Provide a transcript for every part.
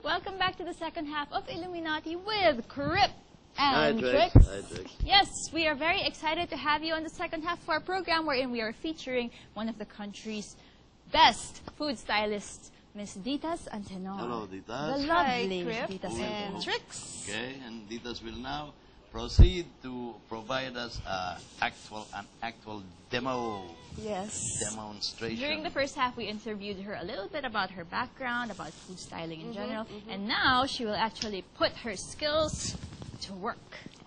Welcome back to the second half of Illuminati with Crip and Hi, Trix. Hi, Trix. Yes, we are very excited to have you on the second half of our program, wherein we are featuring one of the country's best food stylists, Miss Ditas Antenor. Hello, Ditas. The lovely Crip Ditas and Antenor. Trix. Okay, and Ditas will now proceed to provide us an actual demo. Yes. Demonstration. During the first half, we interviewed her a little bit about her background, about food styling in general, and now she will actually put her skills to work.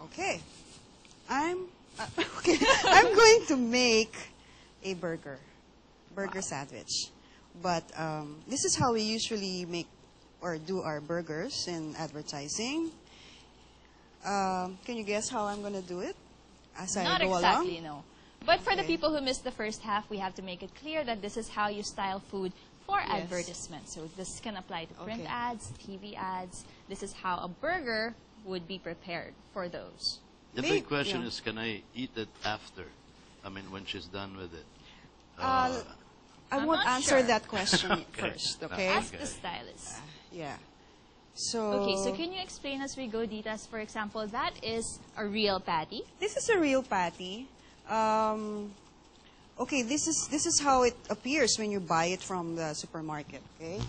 Okay. I'm going to make a burger sandwich. But this is how we usually make or do our burgers in advertising. Can you guess how I'm going to do it as I Not go exactly, along? no. But for the Okay. people who missed the first half, we have to make it clear that this is how you style food for Yes. advertisement. So this can apply to print Okay. ads, TV ads. This is how a burger would be prepared for those. The Make- big question yeah. is, can I eat it after? I mean, when she's done with it. I I'm won't not answer sure. that question Okay. first, okay? Ask the stylist. Yeah. So, Okay, so can you explain as we go, Ditas? For example, that is a real patty. this is a real patty. Okay, this is how it appears when you buy it from the supermarket. Okay,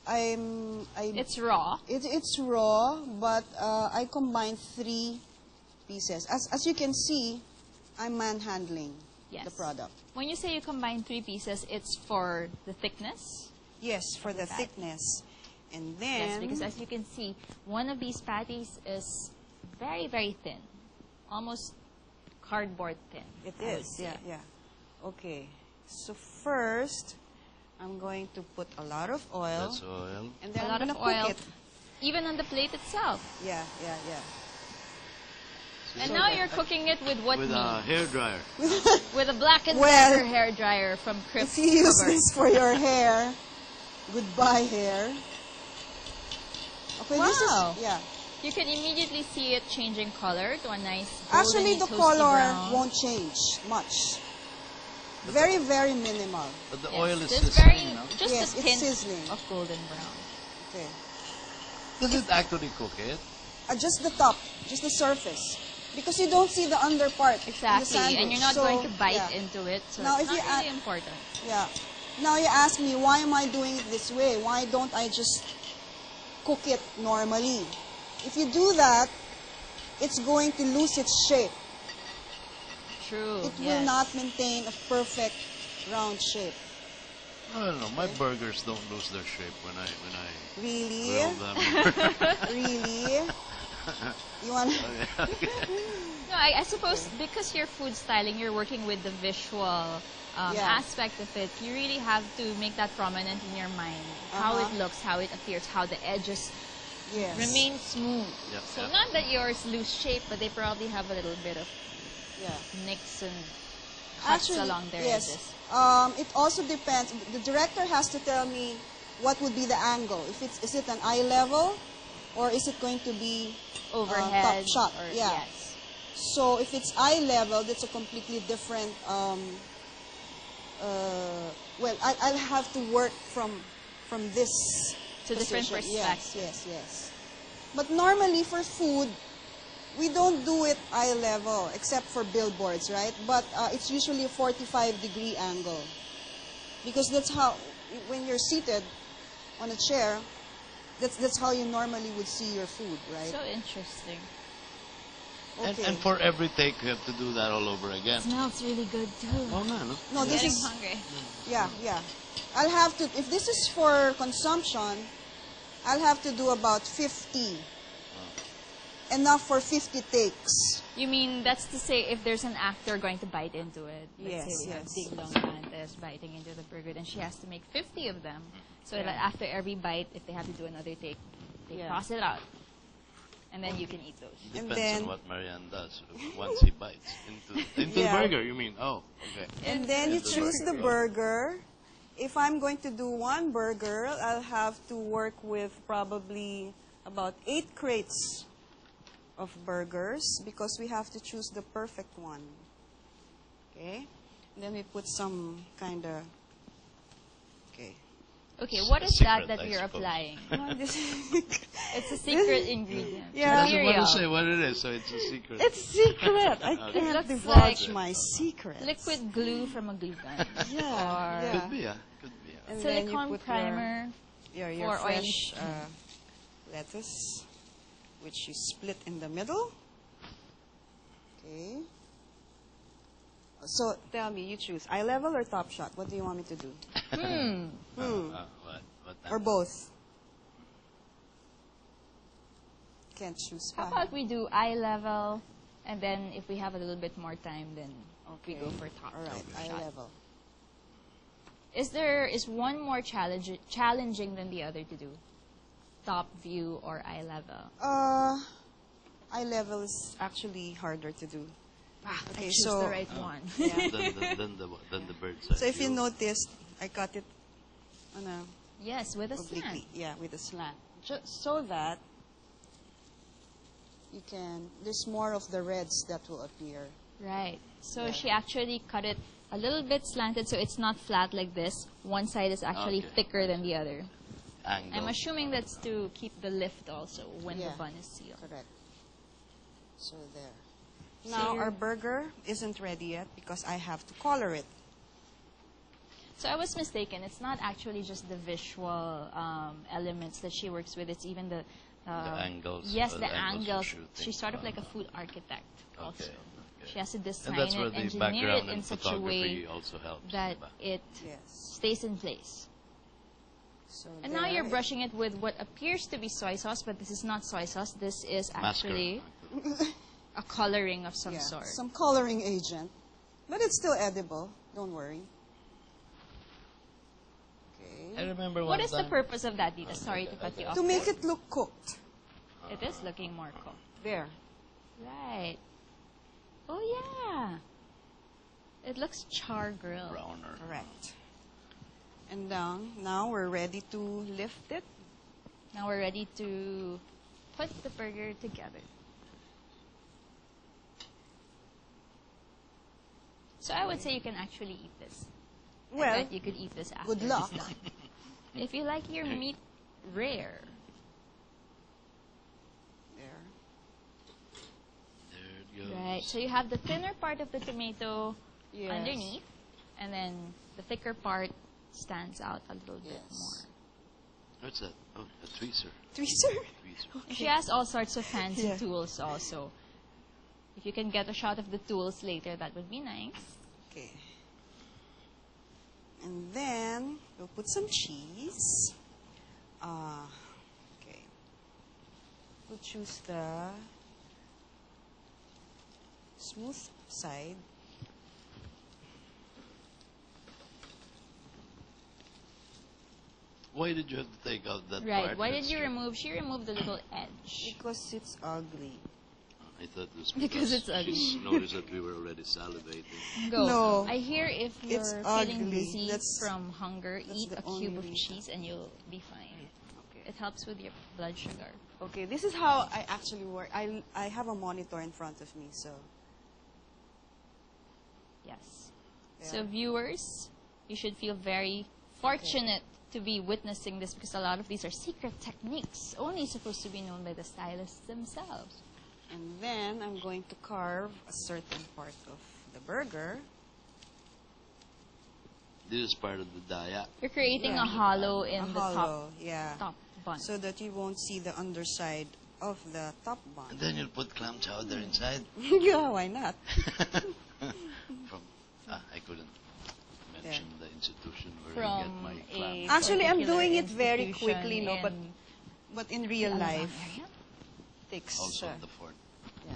It's raw. it's raw, but I combined 3 pieces. As you can see, I'm manhandling Yes. the product. When you say you combine 3 pieces, it's for the thickness. Yes, for the patty. thickness, and Yes, then because as you can see, one of these patties is very, very thin. Almost cardboard thin. it I would is. say. Yeah, yeah. Okay. So first, I'm going to put a lot of oil, That's oil. and then A lot I'm of gonna oil, cook it. even on the plate itself. Yeah, yeah, yeah. And So now that- you're cooking it with what With meat? a hairdryer. With a Black & Well, Decker hair dryer from Crip. If you use this for your hair, goodbye hair. Okay, this Wow. is, yeah. You can immediately see it changing color to a nice Actually, golden the toasty color brown. won't change much. Very, very minimal. But the Yes, oil is just sizzling, no? just Yes, a it's tint sizzling. of golden brown. Okay. Does it actually cook it? Just the top, just the surface. Because you don't see the under part. in the Exactly, sandwich. and you're not So, going to bite yeah. into it, so Now, it's if not you really add- important. Yeah. Now you ask me, why am I doing it this way? Why don't I just cook it normally? If you do that, it's going to lose its shape. True. It yes. will not maintain a perfect round shape. I don't know. My burgers don't lose their shape when I Really? grill them. Really? You want? Okay. No, I suppose because you're food styling, you're working with the visual Yeah. aspect of it. You really have to make that prominent in your mind. How it looks, how it appears, how the edges Yes. remain smooth. Yep, So yep. not that yours lose shape, but they probably have a little bit of Yeah. nicks and cuts Actually, along their yes. edges. It also depends. The director has to tell me what would be the angle. Is it an eye level, or is it going to be Overhead. top shot? Or, Yeah. Yes. So if it's eye level, that's a completely different. Well, I'll have to work from this To different position. perspectives. Yes, yes, yes. But normally for food, we don't do it eye level except for billboards, right? But it's usually a 45-degree angle because that's how when you're seated on a chair, that's how you normally would see your food, right? So interesting. Okay. And for every take, you have to do that all over again. Smells really good too. Oh, no, no. No, this Getting is hungry. yeah, yeah. I'll have to if this is for consumption, I'll have to do about 50. Enough for 50 takes. You mean that's to say if there's an actor going to bite into it? Let's Yes, say we have yes. Big Long Dantes biting into the burger, then she has to make 50 of them. So that after every bite, if they have to do another take, they Yeah. cross it out. And then you can eat those. Depends then- on what Marianne does once he bites into Yeah. the burger. You mean? Oh, okay. And then you Into the choose the burger. burger. If I'm going to do one burger, I'll have to work with probably about 8 crates of burgers because we have to choose the perfect one. Okay? And then we put some kind of, okay. Okay, It's what a is secret, that I you're suppose. applying? Oh, this- It's a secret ingredient. Yeah. Doesn't want Material. to say what it is, so it's a secret. It's secret. I Okay. can't looks divulge like my secrets. Liquid glue from a glue gun. Yeah. Or yeah. Could be, yeah. Could be, yeah. And then you silicone put primer. your or fresh lettuce, which you split in the middle. Okay. So tell me, you choose eye level or top shot. What do you want me to do? What Or both? Can't choose. How about we do eye level, and then if we have a little bit more time, then we go for top. All right, eye shot. level. Is one more challenging than the other to do? Top view or eye level? Eye level is actually harder to do. I Okay, choose so the right one. Then the bird's eye so if you view. noticed, I cut it on a Yes, with a slant. obliquely, yeah, with a slant, so that you can. There's more of the reds that will appear. Right. So Yeah. she actually cut it a little bit slanted, so it's not flat like this. One side is actually Okay. thicker than the other. Angle. I'm assuming that's to keep the lift also when Yeah. the bun is sealed. Correct. So there. So Now you're- our burger isn't ready yet because I have to color it. So I was mistaken. It's not actually just the visual elements that she works with. It's even the angles. Yes, or the angles for angles. shooting. She's sort of like a food architect also. Okay. She has to design And that's where it, the engineer it background in and such a photography way also helps. that diba? it Yes. stays in place. So And now there. you're brushing it with what appears to be soy sauce, but this is not soy sauce. This is actually a coloring of some Yeah, sort. some coloring agent, but it's still edible. Don't worry. I Okay. remember What one is the time- purpose of that, Dita? Sorry to cut you off. To make it look cooked. It is looking more cooked. There. Right. Oh, yeah. It looks char grilled. browner. Correct. And now we're ready to lift it. Now we're ready to put the burger together. So I would say you can actually eat this. I Well, bet you could eat this after good luck. it's done. If you like your meat rare. There. There it goes. Right. So you have the thinner part of the tomato Yes. underneath, and then the thicker part stands out a little bit Yes. more. What's that? Oh, a tweezer. Tweezer. Tweezer. And she has all sorts of fancy Yeah. tools also. If you can get a shot of the tools later, that would be nice. Okay. And then we'll put some cheese. Okay. We'll choose the smooth side. Why did you have to take out that Right. part? Why did That's you true. remove? She removed the little edge. Because it's ugly. I thought it was Because it's ugly. She noticed that we were already salivating. Go. No. I hear if you're It's feeling ugly. dizzy That's- from hunger, that's eat the a cube only of reason. cheese and you'll be fine. Okay. It helps with your blood sugar. Okay, this is how I actually work. I have a monitor in front of me, so Yes. Yeah. So viewers, you should feel very fortunate to be witnessing this because a lot of these are secret techniques only supposed to be known by the stylists themselves. and then I'm going to carve a certain part of the burger. This is part of the daya. You're creating Yeah. a hollow in A the hollow, yeah. top bun. So that you won't see the underside of the top And bun. then you'll put clam chowder inside. Yeah, why not? From I couldn't mention the institution where From you get my a clam. Actually, I'm particular doing it very institution quickly, no, but in in real the Amazon life, area. takes. Also the fort. Yeah.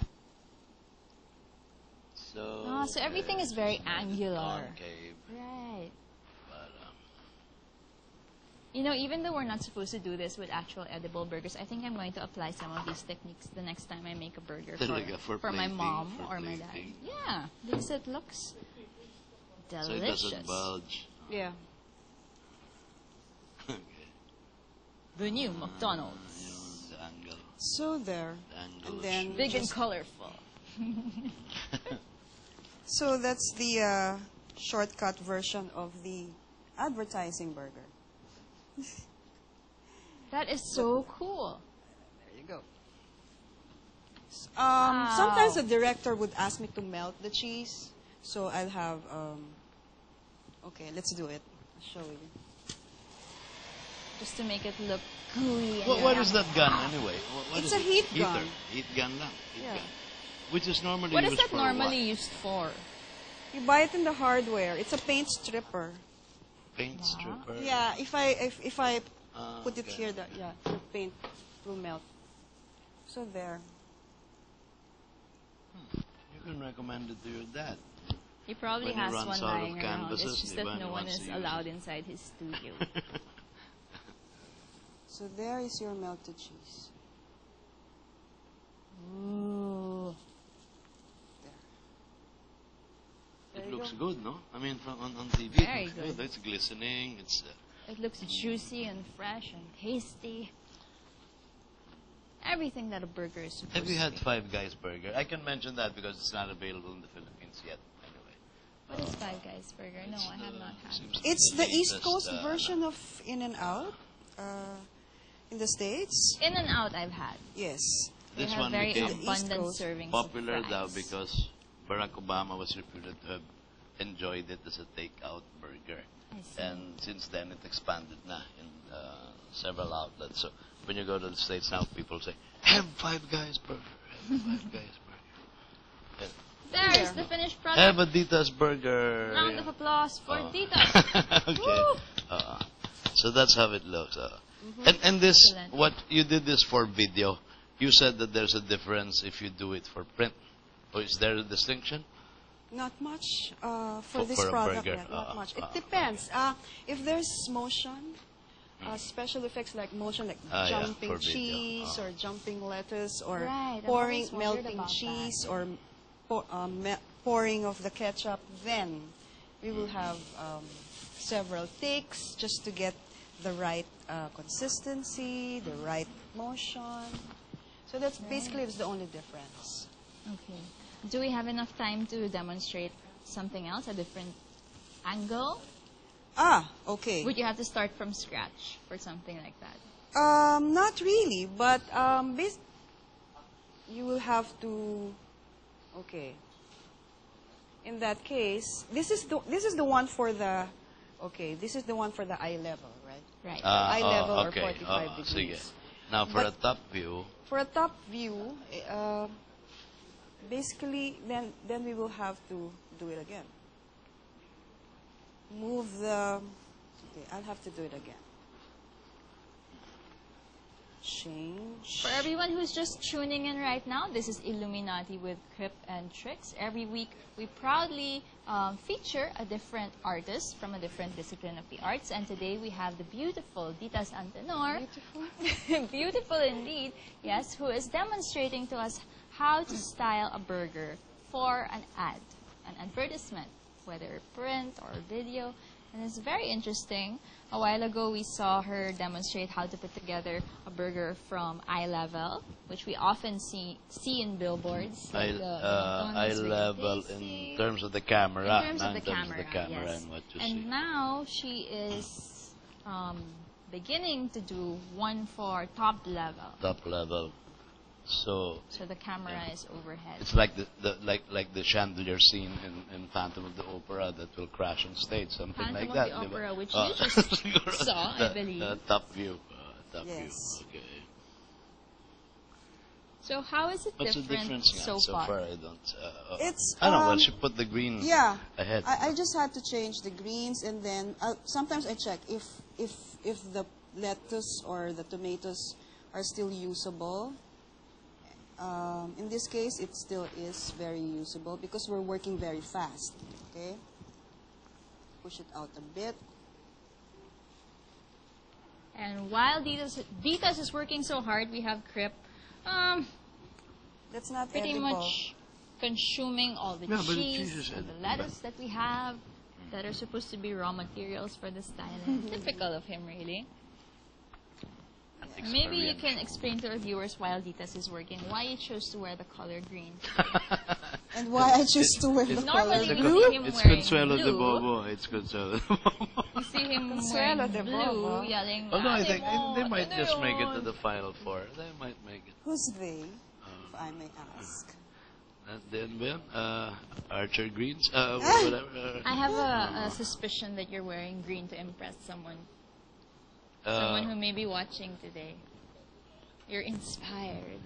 So, So everything is very angular. Concave, Right. but, You know, even though we're not supposed to do this with actual edible burgers, I think I'm going to apply some of these techniques the next time I make a burger Talaga, for for my plating, mom for or my dad. plating. Yeah, because it looks so it delicious. doesn't bulge. Yeah. Okay. The new McDonald's. Yun, the angle. So there. The angle And of then shoot. Big and colorful. So that's the shortcut version of the advertising burger. That is so cool. There you go. Sometimes the director would ask me to melt the cheese, so I'll have. Okay, let's do it. I'll show you. Just to make it look gooey. And What is yummy. that gun anyway? What It's is a it? heat Heater. gun. Heat gun lang. Heat Yeah. gun. Which is normally What is used that for normally what? used for? You buy it in the hardware. It's a paint stripper. Paint stripper. Yeah, if I put it okay. here, the paint will melt. So there. You can recommend it to your dad. He probably When he has runs one out of lying around. canvases, It's just di ba, that and no he one wants is to use allowed it. inside his studio. So there is your melted cheese. Ooh. There It you looks go. good, no? I mean, on TV, Very it looks good. It's glistening. It's It looks juicy and fresh and tasty. Everything that a burger is supposed Have you to had be. Five Guys Burger? I can mention that because it's not available in the Philippines yet. Anyway, What is Five Guys Burger? No, I have not had. seems to be It's the East latest, Coast version of In-N-Out in the States. In and Out I've had. Yes. They This have one very became East abundant Coast servings popular of now fries. because Barack Obama was reputed to have enjoyed it as a takeout burger. I see. And since then, it expanded na in several outlets. So when you go to the States now, people say, have Five Guys Burger. Have Five Guys Burger. There's the finished Have product. a Dita's Burger. Round of applause for Oh. Dita. Okay. Woo! So that's how it looks. And this, Excellent. what you did this for video. You said that there's a difference if you do it for print. Or is there a distinction? Not much For- for this for a product. burger. Yeah, not much. It depends. If there's motion, special effects like motion, like Yeah, jumping for video. cheese or jumping lettuce or Right, I've pouring always wondered melting about cheese or pouring of the ketchup, then we will have several takes just to get the right consistency, the right motion. So that's basically the only difference. Okay. Do we have enough time to demonstrate something else, a different angle? Okay. Would you have to start from scratch for something like that? Not really, but you will have to. Okay. In that case, this is the one for the. Okay, this is the one for the eye level, right? Right. Eye level or okay. 45 Sige. degrees. Now for But- a top view, For a top view, basically, then we will have to do it again. Move the. Okay, I'll have to do it again. Change. For everyone who's just tuning in right now, this is Illuminati with Crip and Tricks. Every week, we proudly feature a different artist from a different discipline of the arts. And today, we have the beautiful Ditas Antenor. Beautiful. Beautiful indeed, yes, who is demonstrating to us how to style a burger for an ad, an advertisement, whether print or video. And it's very interesting. A while ago, we saw her demonstrate how to put together a burger from eye level, which we often see in billboards. like the one eye that's really level tasty. in terms of the camera. In terms of not the camera, yes. and what you And see. now she is beginning to do one for top level. Top level. So So the camera is overhead. it's like like the chandelier scene in Phantom of the Opera that will crash on stage, something Phantom like of that. the di ba? Opera, which Oh. you just saw, I The- believe. the top view. Top Yes. view. Okay. So how is it What's the different difference so so far? far? I don't. It's, I don't know. Well, um, she put the green Yeah. ahead. I just had to change the greens, and then sometimes I check if the lettuce or the tomatoes are still usable. In this case, it still is very usable because we're working very fast. Okay, push it out a bit. And while Ditas is working so hard, we have Crip That's not pretty edible. much consuming all the Yeah, but the cheese, cheese is all the edible. lettuce that we have that are supposed to be raw materials for the styling. Typical of him, really. Maybe you can explain to our viewers while Ditas is working why you chose to wear the color green. And why I choose to wear the Normally color we blue? see him It's wearing Consuelo de blue. Bobo. It's Consuelo de Bobo. You see him Consuelo wearing de blue, Bobo. yelling, Although I think "Ano they yun? might Ano just make it to yun?" the Final Four. They might make it. Who's they, if I may ask? And then, Ben, Archer Greens, whatever. I have a suspicion that you're wearing green to impress someone. Someone who may be watching today. You're inspired.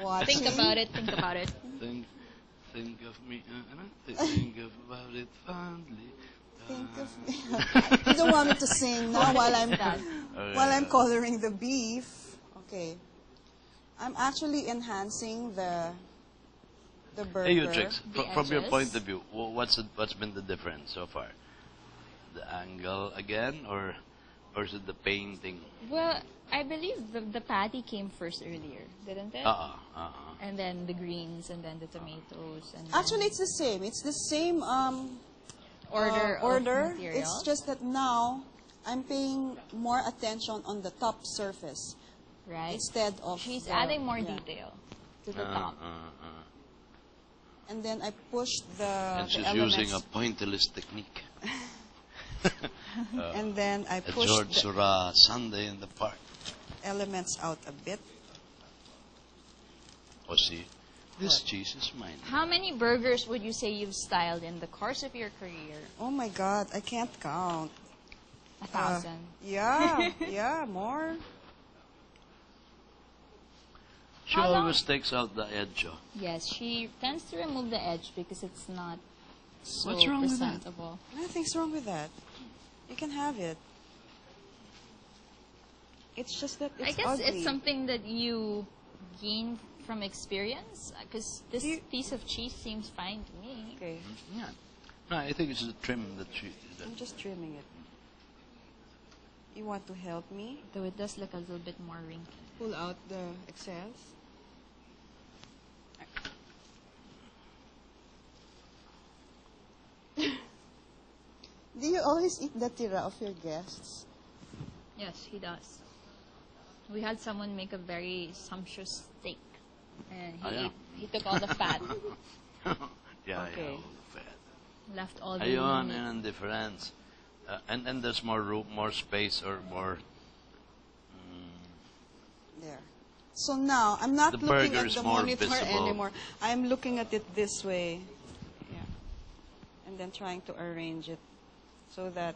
Watching? Think about it, think about it. Think of me, think about it fondly. Think of me. You don't want me to sing now while I'm coloring the beef. Okay. I'm actually enhancing the burger. Hey, you tricks. The From your edges. point of view, what's been the difference so far? The angle again, or is it the painting? Well, I believe the patty came first earlier, didn't it? And then the greens, and then the tomatoes, and then Actually, it's the same. It's the same order. Of material. It's just that now I'm paying more attention on the top surface right. instead of She's the- adding more yeah. detail to the top. And then I push the And she's elements. using a pointillist technique. And then I A push George the Seurat Sunday in the Park. elements out a bit. Oh, see, this cheese is mine. How many burgers would you say you've styled in the course of your career? Oh my God, I can't count. 1,000. Yeah, more. She How long- always takes out the edge. Oh. Yes, she tends to remove the edge because it's not so What's wrong with that? presentable. Nothing's wrong with that. You can have it. It's just that it's I guess ugly. it's something that you gain from experience because this piece of cheese seems fine to me. Okay, Yeah. No, I think it's the trim that she. I'm just trimming it. You want to help me Though it does look a little bit more wrinkly. pull out the excess? Do you always eat the tira of your guests? Yes, he does. We had someone make a very sumptuous steak, and he took all the fat, Yeah, Okay. yeah. Fat. left all the Ayun, meat. yun ang difference. And there's more room, more space, or more. There. So now, I'm not The looking burger at is the more monitor visible. anymore. I'm looking at it this way. Yeah. And then trying to arrange it so that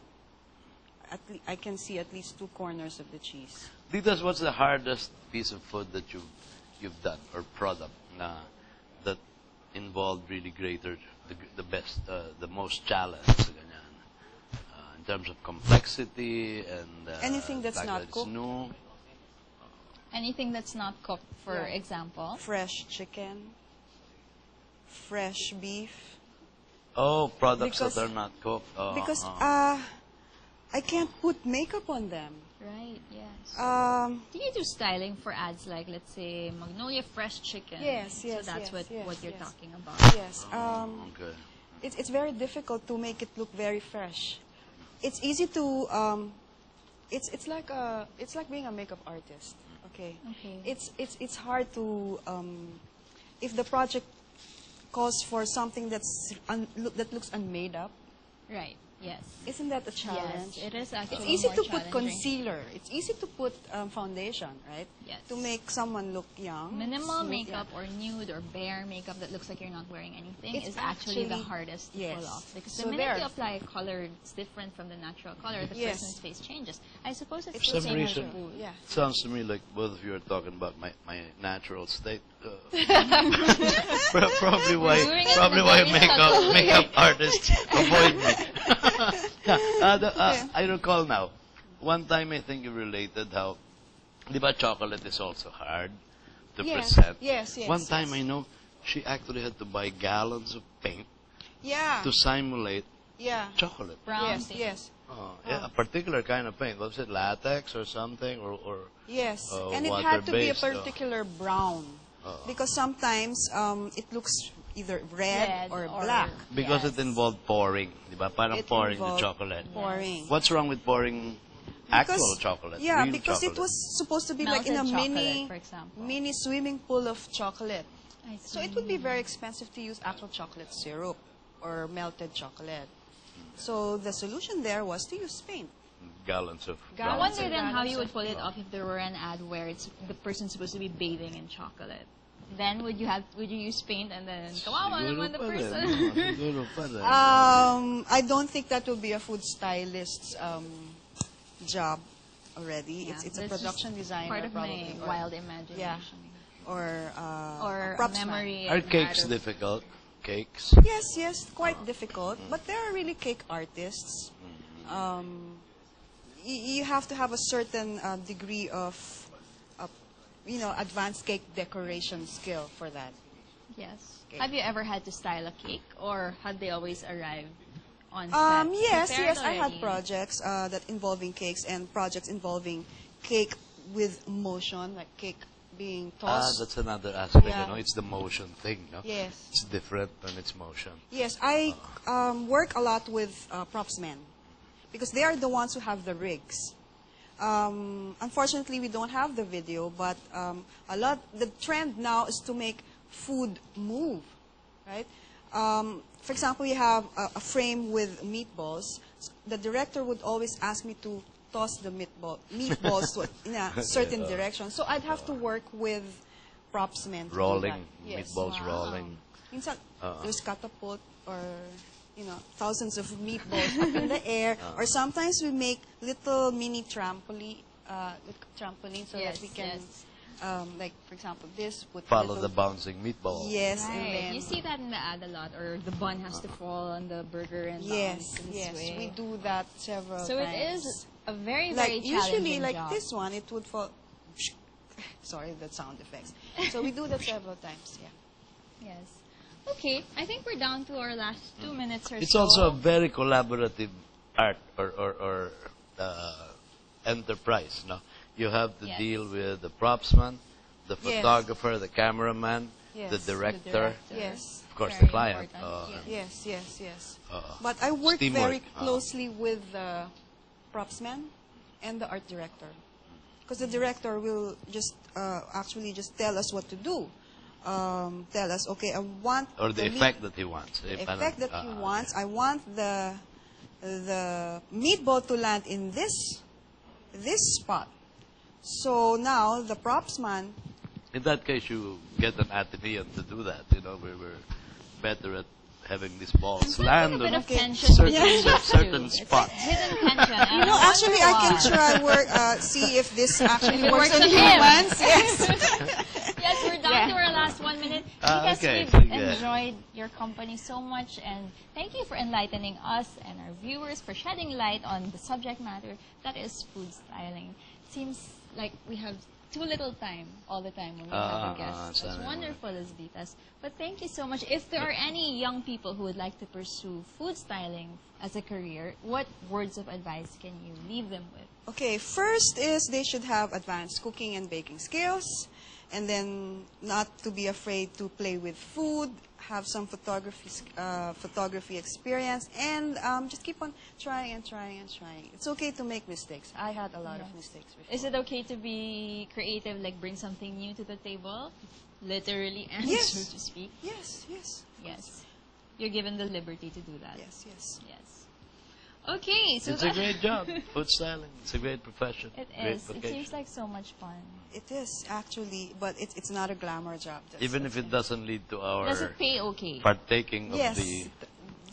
I can see at least two corners of the cheese. Because what's the hardest piece of food that you've done, or product that involved really the best, the most challenge, ganyan, in terms of complexity and Anything that's fact not that it's cooked. new. Anything that's not cooked, for Yeah. example. Fresh chicken, fresh beef. Oh, products Because- that are not cooked. Oh, Because oh. I can't put makeup on them. Right, yes. Um, Do you do styling for ads like, let's say, Magnolia Fresh Chicken? Yes, So yes, that's yes, what you're yes. talking about. yes. Okay. It's very difficult to make it look very fresh. It's easy to it's like being a makeup artist. Okay. Okay. It's hard to if the project calls for something that looks unmade up. Right, yes. Isn't that a challenge? Yes, it is actually It's easy more to put challenging. concealer. It's easy to put foundation, right? Yes. To make someone look young. Minimal smooth, makeup yeah. or nude or bare makeup that looks like you're not wearing anything It's is actually the actually- hardest to yes. pull off. Because So the minute there. you apply color, it's different from the natural color, the Yes. person's face changes. I suppose it's It's the some same reason- as food. Yeah. Sounds to me like both of you are talking about my natural state. Probably why doing it in a very subtle makeup artists avoid me. I recall now. One time I think you related how, di ba chocolate is also hard to Yes, present. yes, yes, One time yes. I know she actually had to buy gallons of paint Yeah. to simulate Yeah. chocolate. Brown Yes, thing. yes. Yeah, a particular kind of paint. Was it latex or something, or Yes, and it had to be a water-based, particular brown because sometimes it looks either red or black. because Yes. it involved pouring, di ba? Parang It pouring the involved chocolate. Pouring. What's wrong with pouring actual chocolate? Yeah, real because chocolate? it was supposed to be like in a Melted chocolate, mini for example. mini swimming pool of chocolate. I see. So it would be very expensive to use actual chocolate syrup or melted chocolate. So the solution there was to use paint. Gallons of I Gallons wonder of then how gallons you would of pull it off if there were an ad where it's the person supposed to be bathing in chocolate. Then would you use paint and then kawawa naman the person? Siguro pa rin. I don't think that will be a food stylist's job already. Yeah, It's a that's production just designer part of probably. my wild imagination. Or Or a props man. memory. Are and cakes out of- difficult? Cakes? Yes, quite difficult. But there are really cake artists. You have to have a certain degree of, advanced cake decoration skill for that. Yes. Okay. Have you ever had to style a cake, or had they always arrived on set? Yes, prepared I had already? projects that involving cakes and projects involving cake with motion, like cake being tossed. That's another aspect, Yeah. It's the motion thing, no? Yes. It's different when it's motion. Yes, I work a lot with props men because they are the ones who have the rigs. Unfortunately, we don't have the video, but the trend now is to make food move, right? For example, you have a frame with meatballs. The director would always ask me to toss the meatballs in a certain direction. So I'd have to work with props men to do Rolling, that. Yes. meatballs Wow. rolling. Minsan, there's catapult or, thousands of meatballs up in the air. Or sometimes we make little mini trampoline so Yes, that we can, yes. like, for example, this. Put Follow little, the bouncing meatball. Yes, and Right. then... You see that in the ad a lot, or the bun has to fall on the burger and Yes, bounce in this yes, way. we do that several So times. it is a very, Like, very challenging usually, like job. this one, it would fall... Sorry, the sound effects. So we do that several times, yeah. Yes. Okay, I think we're down to our last 2 minutes or It's so. also a very collaborative art or enterprise, no? You have to Yes. deal with the propsman, the Yes. photographer, the cameraman, Yes. the The director, director. Yes. of course, Very the client. important, Yes. Uh, But I work Teamwork. very closely with the props man and the art director. Because the director will just actually just tell us what to do. Tell us, okay, I want or the meat- effect that he wants. the effect that he wants. I want the meatball to land in this spot. So now the props man, In that case, you get an Atenean to do that. We were better at having these balls land a bit on of tension certain, between those certain two. It's spots. hidden tension. and you know, I actually wonder I can why. try see if this actually If it works works on on him. humans. Yes. Yes, we're down Yeah. to our last 1 minute. Ah, Because okay, we've so good. enjoyed your company so much, and thank you for enlightening us and our viewers, for shedding light on the subject matter that is food styling. Seems like we have too little time all the time when we have a guest as sana wonderful as Vitas. But thank you so much. If there are any young people who would like to pursue food styling as a career, what words of advice can you leave them with? Okay, first is they should have advanced cooking and baking skills, and then not to be afraid to play with food, have some photography experience, and just keep on trying and trying and trying. It's okay to make mistakes. I had a lot of mistakes before. Is it okay to be creative, like bring something new to the table? Literally and Yes. so to speak. Yes. Yes. You're given the liberty to do that. Yes. Yes. Okay, so It's a great job. Food styling. It's a great profession. It Great is. It vocation. seems like so much fun. It is actually, but it's not a glamour job. Even if it doesn't lead to our Does it pay okay? partaking of Yes. the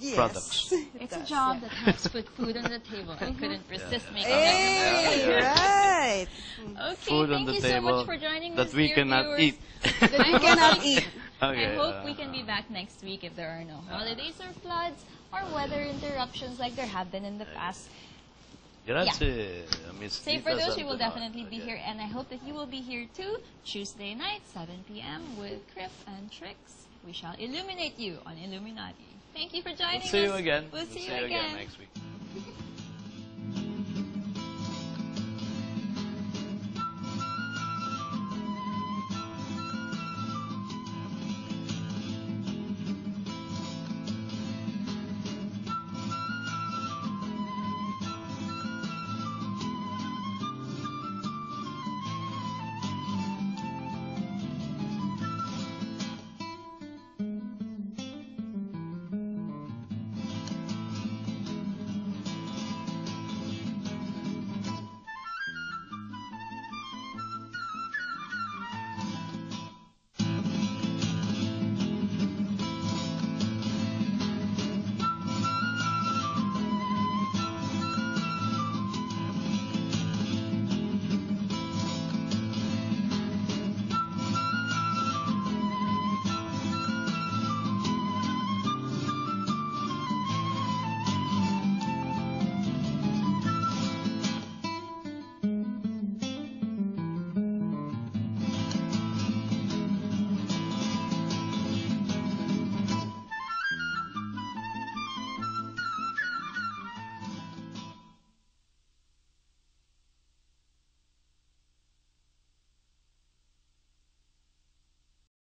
Yes. products. It's a does, job yeah. that helps put food on the table. I couldn't resist making Hey, it. right. Okay, Food thank on the you so table much for joining that us, we dear cannot viewers. eat. That we cannot eat. Okay, I hope we can be back next week if there are no holidays or floods or weather interruptions like there have been in the past. Grazie. Miss Save Tita for those, we will Santonor. definitely be Okay. here, and I hope that you will be here too, Tuesday night, 7 p.m. with Criff and Tricks. We shall illuminate you on Illuminati. Thank you for joining We'll see us. you again. We'll see you again next week.